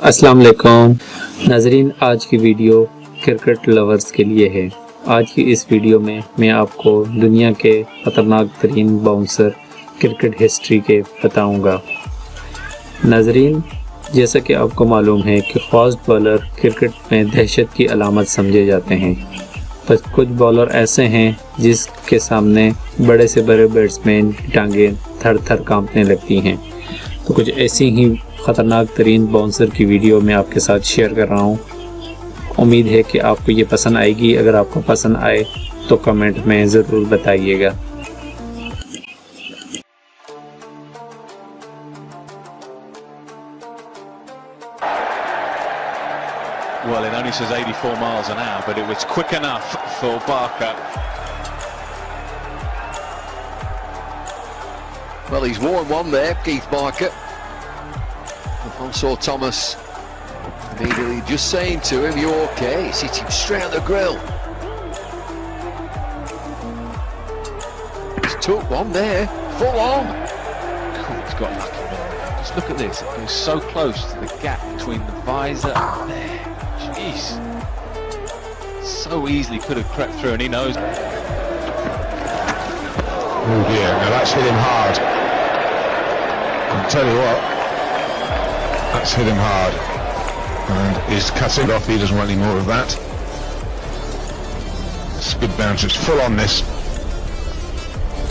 अस्सलाम वालेकुम नाजरीन, आज की वीडियो क्रिकेट लवर्स के लिए है। आज की इस वीडियो में मैं आपको दुनिया के ख़तरनाक तरीन बाउंसर क्रिकेट हिस्ट्री के बताऊंगा। नाजरीन, जैसा कि आपको मालूम है कि फास्ट बॉलर क्रिकेट में दहशत की अलामत समझे जाते हैं, पर कुछ बॉलर ऐसे हैं जिसके सामने बड़े से बड़े बैट्समैन की टांगें थर थर कांपने लगती हैं। तो कुछ ऐसी ही ख़तरनाक तरीन बाउंसर की वीडियो मैं आपके साथ शेयर कर रहा हूँ। उम्मीद है कि आपको ये पसंद आएगी। अगर आपको पसंद आए तो कमेंट में ज़रूर बताइएगा। Well, it only says 84 miles an hour, but it was quick enough for Barker. Well, he's worn one there, Keith Barker. Alfonso Thomas immediately just saying to him, "You okay?" He's hit him straight on the grill. He's took one there, full on. Oh, he's got lucky. Just look at this. It goes so close to the gap between the visor and there. Jeez. So easily could have crept through, and he knows. Oh dear, now that's hit him hard. I'll tell you what, that's hit him hard. And he's cutting off, he doesn't want any more of that. It's a good bounce, it's full on this.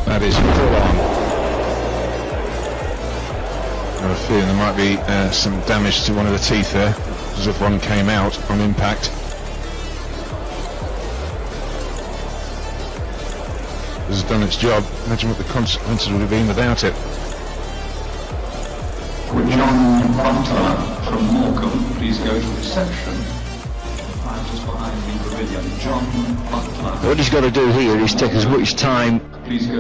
That is full on. I have a feeling there might be some damage to one of the teeth there, as if one came out on impact. This has done its job. Imagine what the consequences would have been without it. John Butler from Morecambe, please go to reception. Just behind the pavilion. John Butler. What he's got to do here is take as much time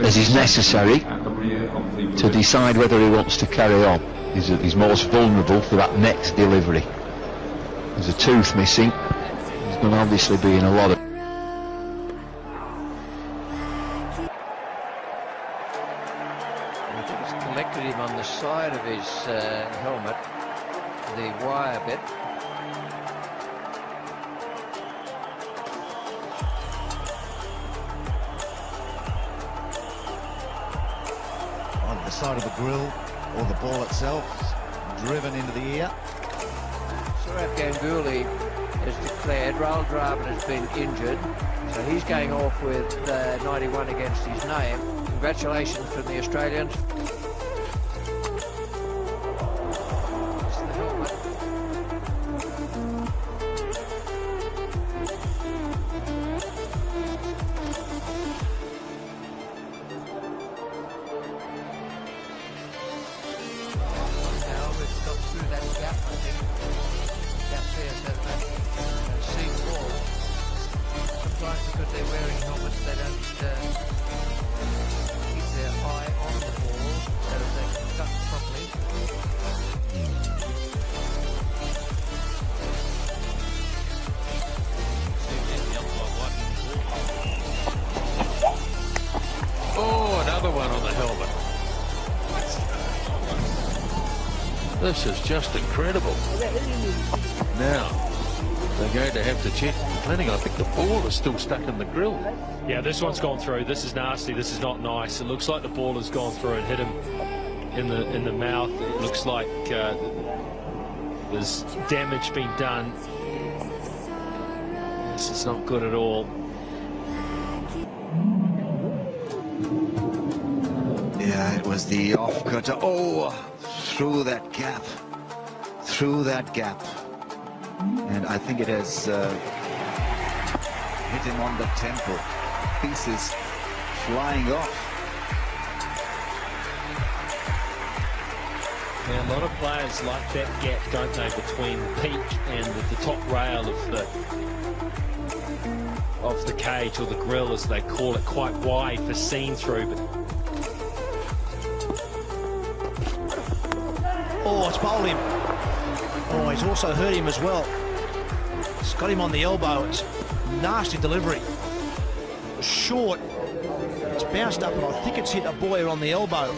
as is necessary At the rear of the to decide whether he wants to carry on. He's most vulnerable for that next delivery. There's a tooth missing. He's going to obviously be in a lot of... It's collected him on the side of his helmet, the wire bit. On the side of the grill, or the ball itself, driven into the ear. Sourav Ganguly has declared Rahul Dravid has been injured, so he's going off with 91 against his name. Congratulations from the Australians. It's the helmet. Now we've got through that gap, I think. Gap there, so that see the ball. Sometimes because they're wearing helmets, they don't keep their eye on the ball so that they can cut properly. Oh, another one on the helmet. This is just incredible. Now, they're going to have to check the planning. I think the ball is still stuck in the grill. Yeah, this one's gone through. This is nasty. This is not nice. It looks like the ball has gone through and hit him in the mouth. It looks like there's damage been done. This is not good at all. Yeah, it was the off-cutter. Oh, through that gap. Through that gap. And I think it has hit him on the temple. Pieces flying off. Yeah, a lot of players like that gap, don't they, between peak and the top rail of the cage, or the grill as they call it, quite wide for seeing through. But oh, it's bowled him. Oh, he's also hurt him as well. It's got him on the elbow. It's nasty delivery. Short. It's bounced up, and I think it's hit a Boyer on the elbow.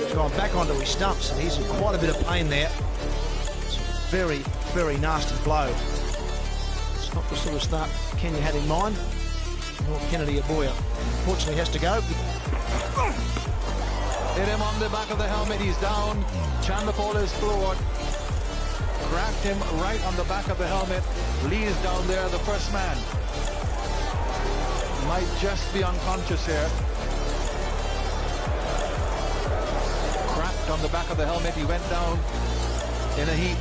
It's gone back onto his stumps, and he's in quite a bit of pain there. It's very, very nasty blow. It's not the sort of start Kenya had in mind. Nor Kennedy Aboya unfortunately has to go. Hit him on the back of the helmet, he's down. Chanderpaul is floored. Cracked him right on the back of the helmet. Lee's down there, the first man. Might just be unconscious here. Cracked on the back of the helmet, he went down in a heap.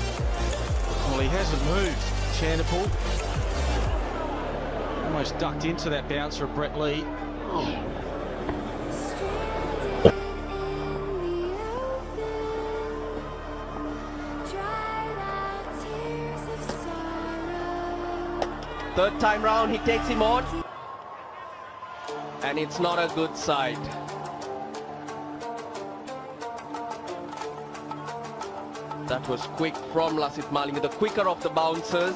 Well, he hasn't moved, Chanderpaul. Almost ducked into that bouncer of Brett Lee. Third time round, he takes him on. And it's not a good sight. That was quick from Lasith Malinga, the quicker of the bouncers.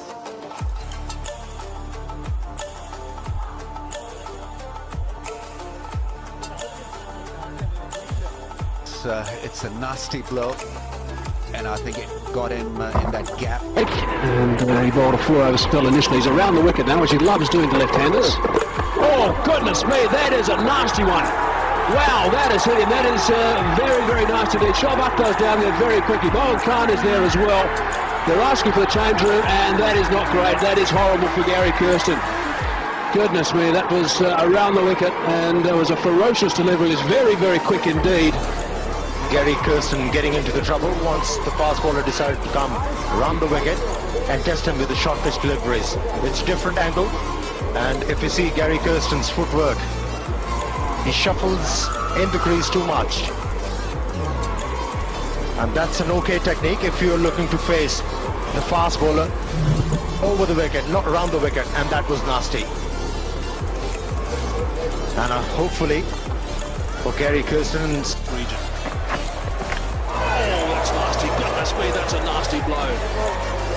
It's a nasty blow, and I think it got him in that gap. And he bowled a 4-over spell initially. He's around the wicket now, which he loves doing to left-handers. Oh, goodness me, that is a nasty one. Wow, that has hit him. That is very, very nice indeed. Shoaib Akhtar's down there very quickly. Mohan Khan is there as well. They're asking for the change room, and that is not great. That is horrible for Gary Kirsten. Goodness me, that was around the wicket, and there was a ferocious delivery. It's very, very quick indeed. Gary Kirsten getting into the trouble once the fast bowler decided to come around the wicket and test him with the short pitch deliveries. It's a different angle, and if you see Gary Kirsten's footwork, he shuffles in the crease too much. And that's an okay technique if you're looking to face the fast bowler over the wicket, not around the wicket, and that was nasty. And hopefully for Gary Kirsten's region. Goodness me, that's a nasty blow.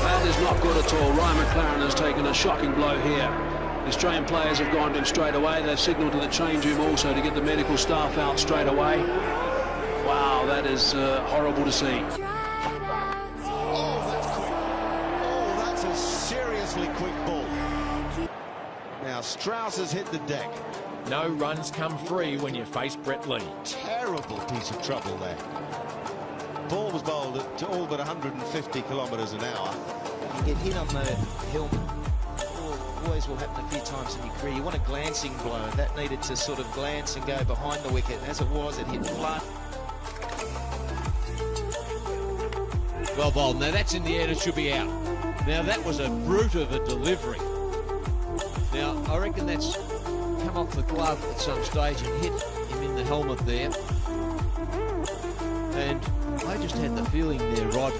That is not good at all. Ryan McLaren has taken a shocking blow here. The Australian players have gone to him straight away. They've signalled to the change room also to get the medical staff out straight away. Wow, that is horrible to see. Oh, that's quick. Oh, that's a seriously quick ball. Now Strauss has hit the deck. No runs come free when you face Brett Lee. Terrible piece of trouble there. Ball was bowled at all but 150 kilometres an hour. You get hit on the helmet. Always will happen a few times in your career. You want a glancing blow. That needed to sort of glance and go behind the wicket. As it was, it hit flat. Well bowled. Now that's in the air and it should be out. Now that was a brute of a delivery. Now I reckon that's come off the glove at some stage and hit him in the helmet there. And I just had the feeling there, Rod,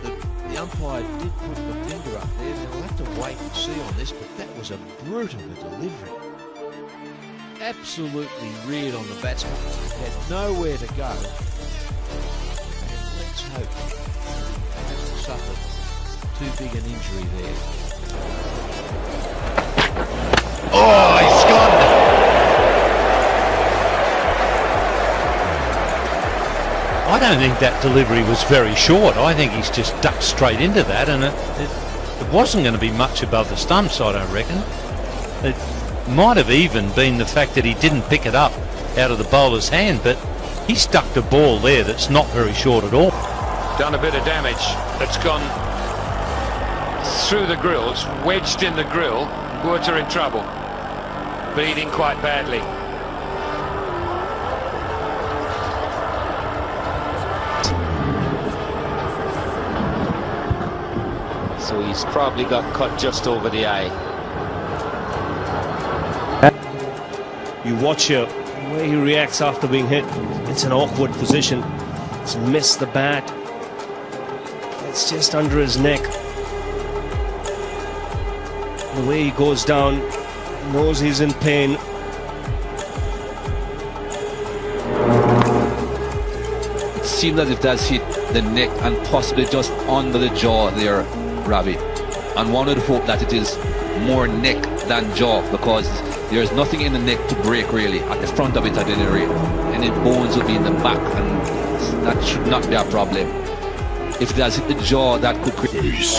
that the umpire did put the finger up there. Now we'll have to wait and see on this, but that was a brute of a delivery. Absolutely reared on the batsman. Had nowhere to go. And let's hope he hasn't suffered too big an injury there. Oh, he's gone! I don't think that delivery was very short. I think he's just ducked straight into that, and it wasn't going to be much above the stumps, I don't reckon. It might have even been the fact that he didn't pick it up out of the bowler's hand, but he stuck the ball there that's not very short at all. Done a bit of damage. It's gone through the grill. It's wedged in the grill. Woods are in trouble. Bleeding quite badly. So he's probably got cut just over the eye. You watch the way he reacts after being hit. It's an awkward position. He's missed the bat. It's just under his neck. The way he goes down, knows he's in pain. It seemed as if that's hit the neck and possibly just under the jaw there, Ravi. And one would hope that it is more neck than jaw, because there's nothing in the neck to break really, at the front of it at any rate. Any bones will be in the back, and that should not be a problem. if it has hit the jaw, that could create.